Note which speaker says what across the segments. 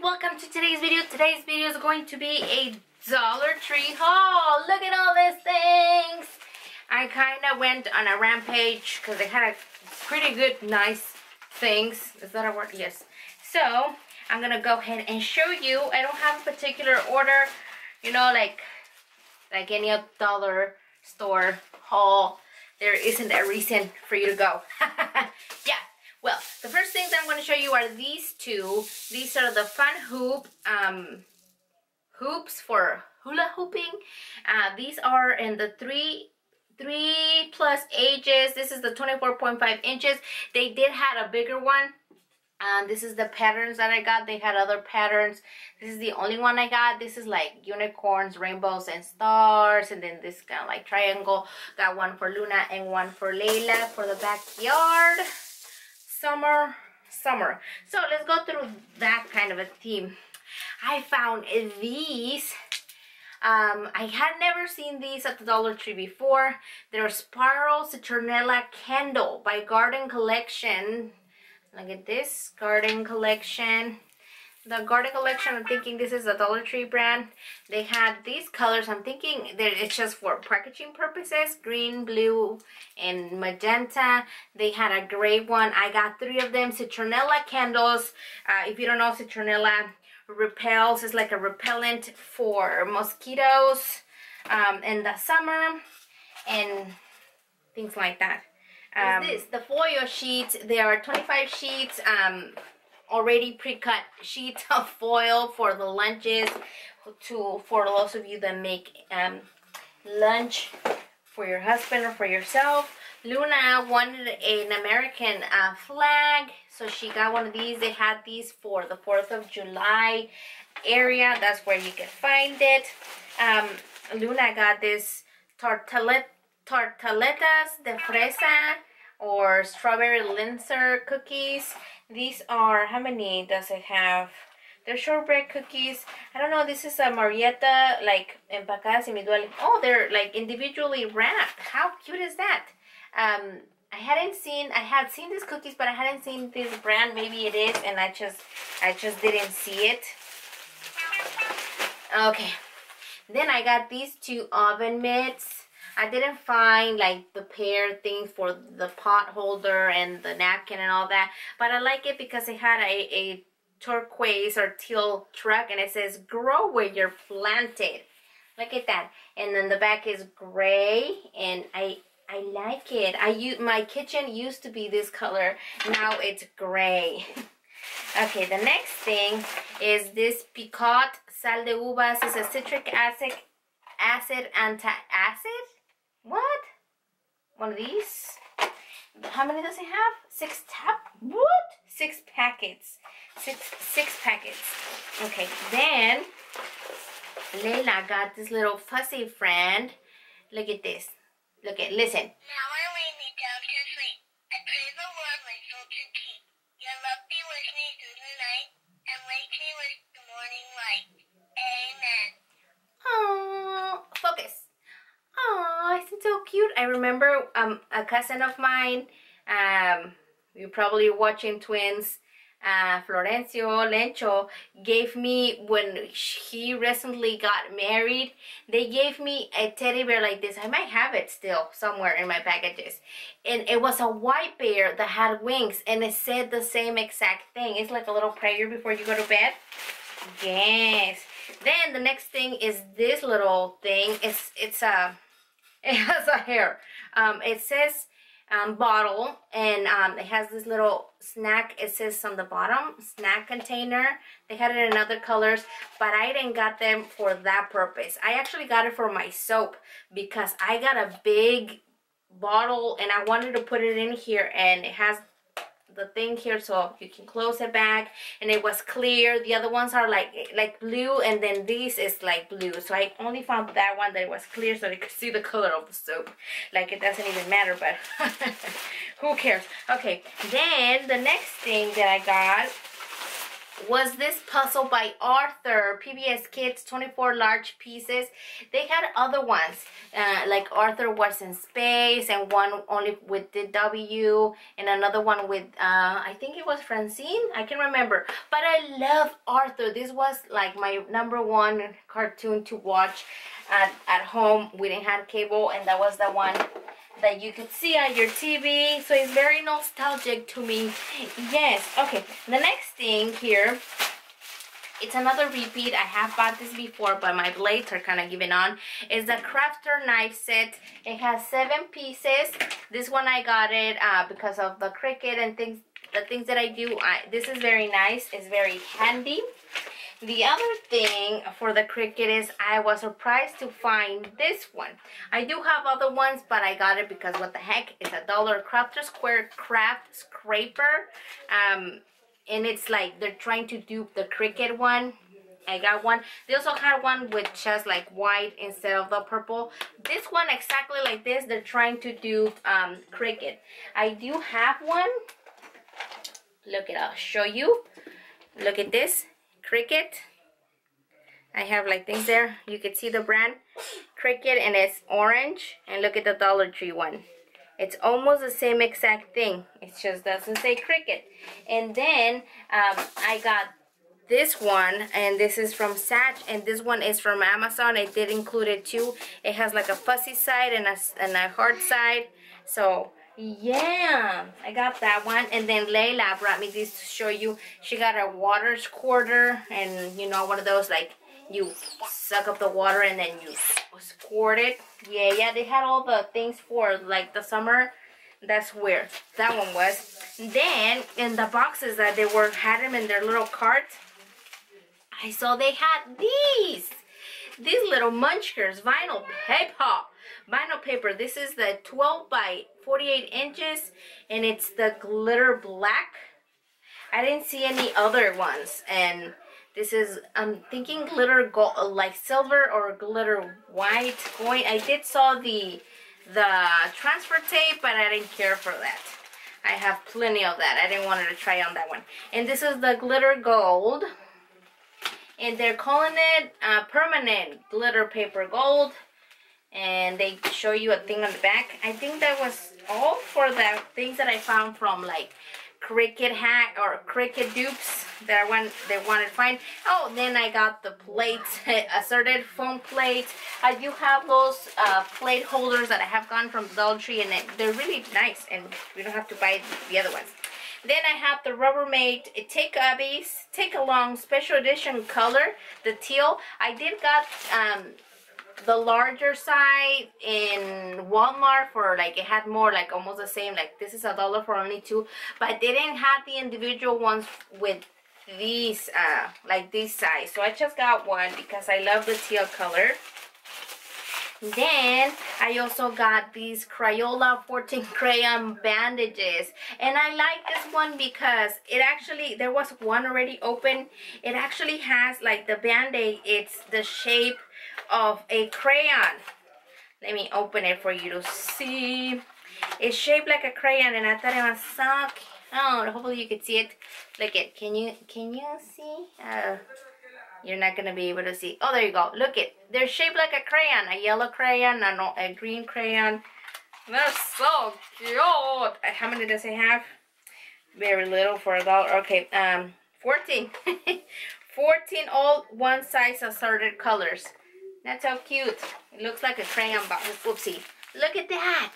Speaker 1: welcome to today's video. Today's video is going to be a Dollar Tree haul. Look at all these things. I kind of went on a rampage because they had a pretty good, nice things. Is that a word? Yes. So, I'm going to go ahead and show you. I don't have a particular order, you know, like any other dollar store haul. There isn't a reason for you to go. Yeah. Well, the first things I'm going to show you are these two. These are the fun hoops for hula hooping. These are in the 3+ ages. This is the 24.5 inches. They did have a bigger one. This is the patterns that I got. They had other patterns. This is the only one I got. This is like unicorns, rainbows, and stars. And then this kind of like triangle. Got one for Luna and one for Layla for the backyard. Summer. So let's go through that kind of a theme. I found these. I had never seen these at the Dollar Tree before. They're Spiral Citronella Candle by Garden Collection. Look at this, Garden Collection. The Garden Collection, I'm thinking this is a Dollar Tree brand. They had these colors. I'm thinking that it's just for packaging purposes. Green, blue, and magenta. They had a gray one. I got 3 of them. Citronella Candles. If you don't know, citronella repels. It's like a repellent for mosquitoes in the summer and things like that. This, the foil sheets. There are 25 sheets. Already pre-cut sheets of foil for the lunches, for those of you that make lunch for your husband or for yourself. Luna wanted an American flag, so she got one of these. They had these for the 4th of July area. That's where you can find it. Luna got this tortaletas de fresa or strawberry linzer cookies. These are, how many does it have? They're shortbread cookies. I don't know, this is a Marietta, like, empacadas individuales. Oh, they're, like, individually wrapped. How cute is that? I had seen these cookies, but I hadn't seen this brand. Maybe it is, and I just didn't see it. Okay. Then I got these 2 oven mitts. I didn't find like the pair thing for the pot holder and the napkin and all that, but I like it because it had a turquoise or teal truck, and it says grow where you're planted. Look at that. And then the back is gray, and I like it. My kitchen used to be this color. Now it's gray. Okay, the next thing is this Picot Sal de Uvas. It's a citric acid antacid. What? One of these? How many does it have? 6 what? 6 packets. Six packets. Okay, then Layla got this little fussy friend. Look at this. Listen.
Speaker 2: Now I lay me down to sleep. I pray the Lord my soul to keep. Your love be with me through the night, and wake me with the morning light. Amen.
Speaker 1: Oh, focus. Oh, isn't so cute? I remember a cousin of mine, you're probably watching twins, Florencio Lencho, gave me, when he recently got married, they gave me a teddy bear like this. I might have it still somewhere in my packages. And it was a white bear that had wings, and it said the same exact thing. It's like a little prayer before you go to bed. Yes. Then the next thing is this little thing. It has a hair. It says bottle, and it has this little snack. It says on the bottom, snack container. They had it in other colors, but I didn't got them for that purpose. I actually got it for my soap because I got a big bottle and I wanted to put it in here, and it has the thing here so you can close it back, and it was clear. The other ones are like blue, and then this is like blue, so I only found that one that it was clear so you could see the color of the soap. Like, it doesn't even matter, but who cares? Okay, then the next thing that I got was this puzzle by Arthur, PBS Kids, 24 large pieces. They had other ones, like Arthur was in space, and one only with the W, and another one with, I think it was Francine, I can't remember. But I love Arthur. This was like my #1 cartoon to watch at home. We didn't have cable, and that was the one that you could see on your TV, so it's very nostalgic to me. Yes. Okay, the next thing here, it's another repeat. I have bought this before, but my blades are kind of giving on. It's the crafter knife set. It has 7 pieces. This one I got it because of the Cricut and things, the things that I do. This is very nice. It's very handy. The other thing for the Cricut is I was surprised to find this one. I do have other ones, but I got it because what the heck, it's a $1 Crafter Square Craft Scraper. And it's like they're trying to dupe the Cricut one. I got one. They also had one with just like white instead of the purple. This one exactly like this, they're trying to dupe Cricut. I do have one. Look, I'll show you. Look at this. Cricut. I have like things there. You can see the brand Cricut, and it's orange. And look at the Dollar Tree one. It's almost the same exact thing. It just doesn't say Cricut. And then I got this one, and this is from Satch, and this one is from Amazon. It did include it too. It has like a fuzzy side and a hard side. So yeah, I got that one. And then Layla brought me this to show you. She got a water squirter, and you know, one of those like you suck up the water and then you squirt it. Yeah, they had all the things for like the summer. That's where that one was. Then in the boxes that they had them in their little carts, I saw they had these little munchkers, vinyl paper. This is the 12 by 48 inches, and it's the glitter black. I didn't see any other ones, and this is, I'm thinking glitter gold, like silver or glitter white coin. I did saw the transfer tape, but I didn't care for that. I have plenty of that. I didn't want to try on that one. And this is the glitter gold, and they're calling it permanent glitter paper gold. And they show you a thing on the back. I think that was all for the things that I found from like Cricut hack or Cricut dupes that they wanted to find. Oh, then I got the plates, assorted foam plates. I do have those plate holders that I have gotten from Dollar Tree, and they're really nice, and we don't have to buy the other ones. Then I have the Rubbermaid Take Along Special Edition color, the teal. I did got the larger side in Walmart for like, it had more like almost the same, like this is $1 for only 2, but they didn't have the individual ones with these like this size, so I just got one because I love the teal color. Then I also got these Crayola 14 crayon bandages, and I like this one because it actually, there was one already open. It actually has like the band-aid, it's the shape of a crayon. Let me open it for you to see. It's shaped like a crayon, and I thought it was so cute. Oh, hopefully you can see it. Look it. Can you see? You're not gonna be able to see. Oh, there you go. Look it. They're shaped like a crayon. A yellow crayon, a green crayon. They're so cute. How many does it have? Very little for $1. Okay, 14. 14 all one size assorted colors. That's so cute. It looks like a crayon box. Whoopsie. Look at that.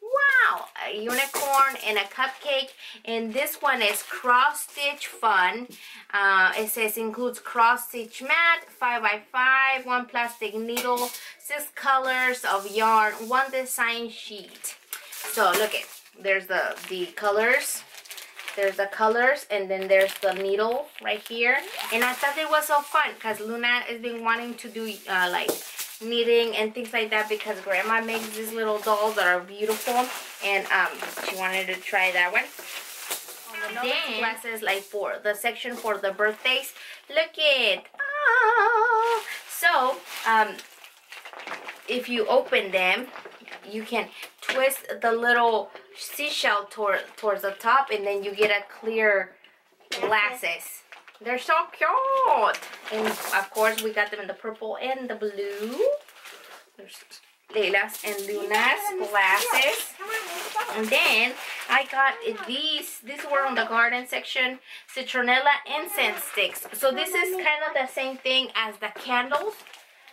Speaker 1: Wow. A unicorn and a cupcake. And this one is cross stitch fun. It says includes cross stitch mat, 5x5, 1 plastic needle, 6 colors of yarn, 1 design sheet. So look it. There's the colors. There's the colors, and then there's the needle right here. And I thought it was so fun because Luna has been wanting to do like knitting and things like that because Grandma makes these little dolls that are beautiful, and she wanted to try that one. Then glasses, like for the section for the birthdays. Look it. Oh. So if you open them, you can twist the little seashell towards the top, and then you get a clear glasses. They're so cute. And of course we got them in the purple and the blue. There's Leila's and Luna's glasses. And then I got these were on the garden section, Citronella incense sticks. So this is kind of the same thing as the candles,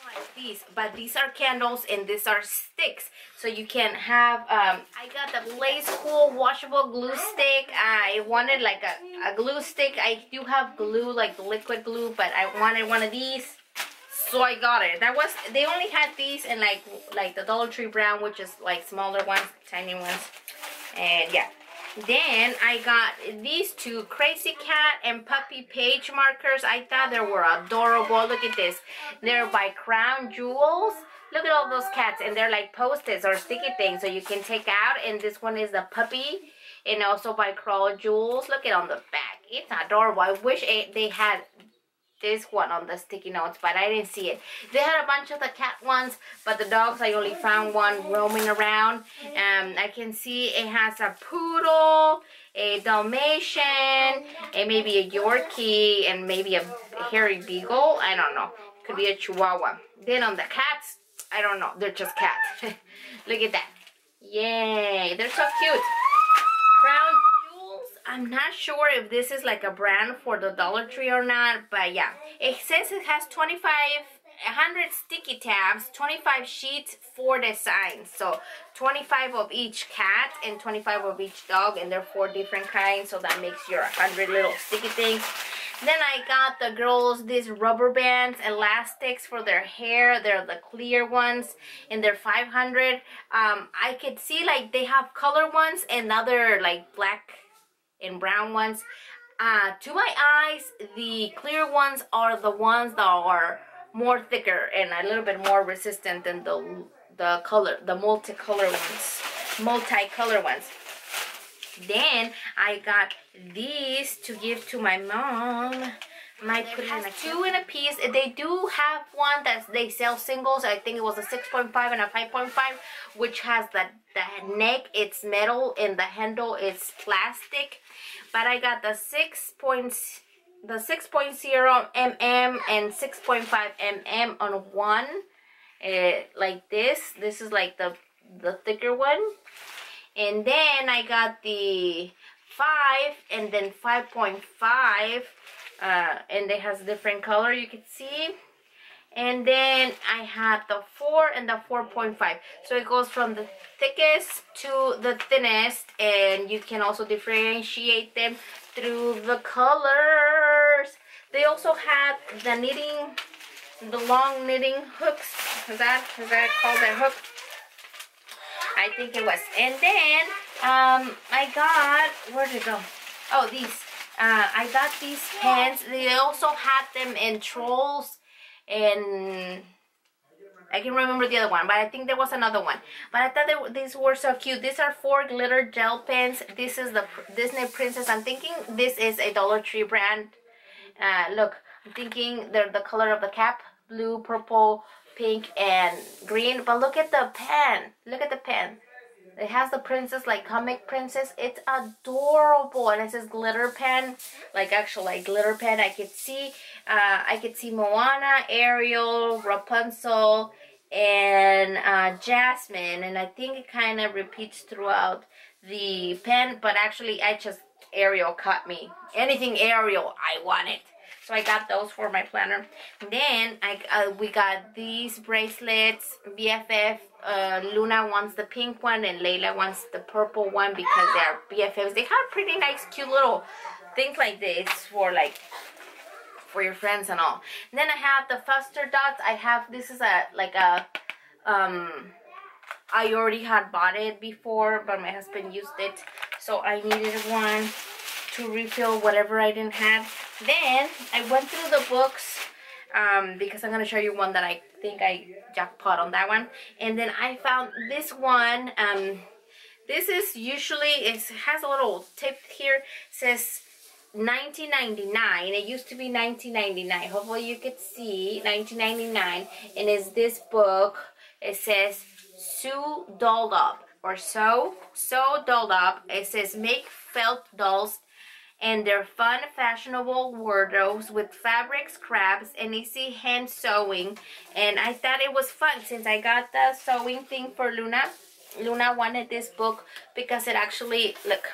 Speaker 1: like these, but these are candles and these are sticks. So you can have, I got the Blaze Cool washable glue stick. I wanted like a glue stick. I do have glue, like the liquid glue, but I wanted one of these. So I got it. They only had these in like the Dollar Tree brand, which is like smaller ones, tiny ones. And yeah. Then I got these two Crazy Cat and Puppy page markers. I thought they were adorable. Look at this. They're by Crown Jewels. Look at all those cats, and they're like post-its or sticky things so you can take out. And this one is the puppy, and also by Crown Jewels. Look at on the back. It's adorable. I wish they had this one on the sticky notes, but I didn't see it. They had a bunch of the cat ones, but the dogs, I only found one roaming around. I can see it has a poodle, a Dalmatian, and maybe a Yorkie, and maybe a hairy beagle. I don't know. Could be a Chihuahua. Then on the cats, I don't know. They're just cats. Look at that. Yay. They're so cute. Crown Jewels. I'm not sure if this is like a brand for the Dollar Tree or not, but yeah. It says it has 100 sticky tabs, 25 sheets, 4 designs. So 25 of each cat and 25 of each dog, and they're 4 different kinds. So that makes your 100 little sticky things. Then I got the girls these rubber bands, elastics for their hair. They're the clear ones, and they're 500. I could see like they have color ones and other like black and brown ones. To my eyes, the clear ones are the ones that are more thicker and a little bit more resistant than the multicolor ones. Then I got these to give to my mom. Might put it in a 2 in a piece. They do have one that they sell singles. I think it was a 6.5 and a 5.5, which has the neck, it's metal, and the handle is plastic. But I got the 6.0 mm and 6.5 mm on one, like this. This is like the thicker one. And then I got the 5 and then 5.5, and it has different color, you can see. And then I had the 4 and the 4.5. So it goes from the thickest to the thinnest, and you can also differentiate them through the colors. They also had the long knitting hooks. Is that called a hook? I think it was. And then I got, where did it go? Oh, these. I got these pens. They also had them in trolls, and I can remember the other one, but I think there was another one. But I thought these were so cute. These are 4 glitter gel pens. This is the Disney Princess. I'm thinking this is a Dollar Tree brand. Look, I'm thinking they're the color of the cap, blue, purple, pink, and green. But look at the pen. Look at the pen. It has the princess, like comic princess. It's adorable, and it says glitter pen, like actual like glitter pen. I could see Moana, Ariel, Rapunzel, and Jasmine, and I think it kind of repeats throughout the pen. But actually, Ariel caught me. Anything Ariel, I want it. So I got those for my planner. Then we got these bracelets. BFF. Luna wants the pink one and Layla wants the purple one because they are BFFs. They have pretty nice, cute little things like this for your friends and all. And then I have the Fuster dots. This is I already had bought it before, but my husband used it, so I needed one to refill whatever I didn't have. Then I went through the books because I'm going to show you one that I think I jackpot on that one. And then I found this one. This is usually, it has a little tip here. It says $19.99. It used to be $19.99. Hopefully you could see $19.99. And it's this book. It says Sew Dolled Up, or Sew Dolled Up. It says make felt dolls and they're fun, fashionable wardrobes with fabric scraps and easy hand sewing. And I thought it was fun since I got the sewing thing for Luna. Luna wanted this book because it actually, look,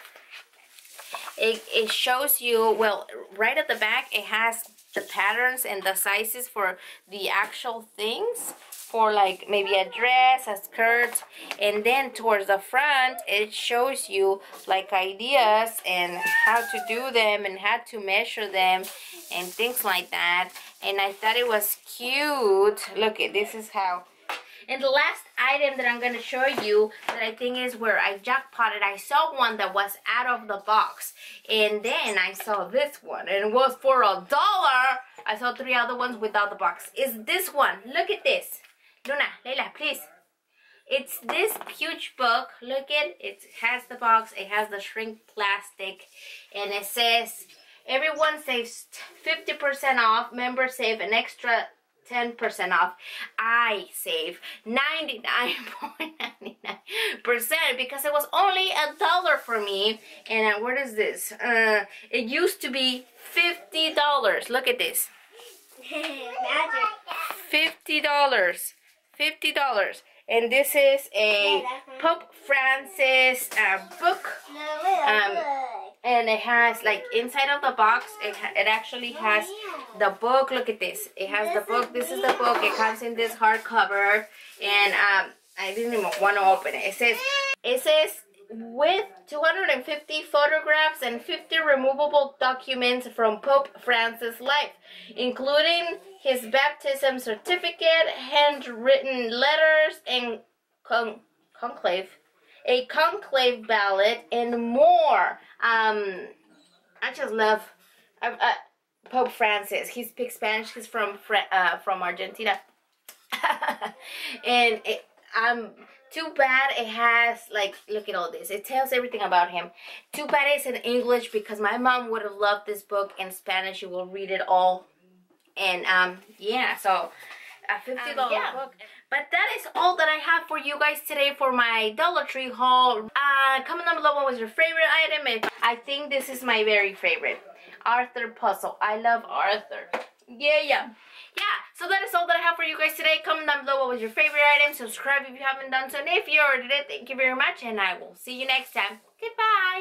Speaker 1: it shows you, well, right at the back it has the patterns and the sizes for the actual things, for like maybe a dress, a skirt, and then towards the front it shows you like ideas and how to do them and how to measure them and things like that. And I thought it was cute. Look, this is how. And the last item that I'm going to show you that I think is where I jackpotted, I saw one that was out of the box. And then I saw this one. And it was for $1. I saw 3 other ones without the box. It's this one. Look at this. Luna, Leila, please. It's this huge book. Look at it. It has the box. It has the shrink plastic. And it says, everyone saves 50% off. Members save an extra 10% off. I save 99.99% because it was only $1 for me. And what is this? It used to be $50. Look at this. $50. $50. And this is a Pope Francis book. And it has, like, inside of the box, it actually has the book. Look at this. It has the book. This is the book. It comes in this hardcover. And I didn't even want to open it. It says with 250 photographs and 50 removable documents from Pope Francis' life, including his baptism certificate, handwritten letters, and a conclave ballot, and more. I just love Pope Francis. He speaks Spanish. He's from Argentina. And too bad it has, like, look at all this. It tells everything about him. Too bad it's in English because my mom would have loved this book in Spanish. You will read it all. And yeah, so a $50 book. But that is all that I have for you guys today for my Dollar Tree haul. Comment down below what was your favorite item. I think this is my very favorite. Arthur puzzle. I love Arthur. Yeah. So that is all that I have for you guys today. Comment down below what was your favorite item. Subscribe if you haven't done so. And if you already did, thank you very much. And I will see you next time. Goodbye.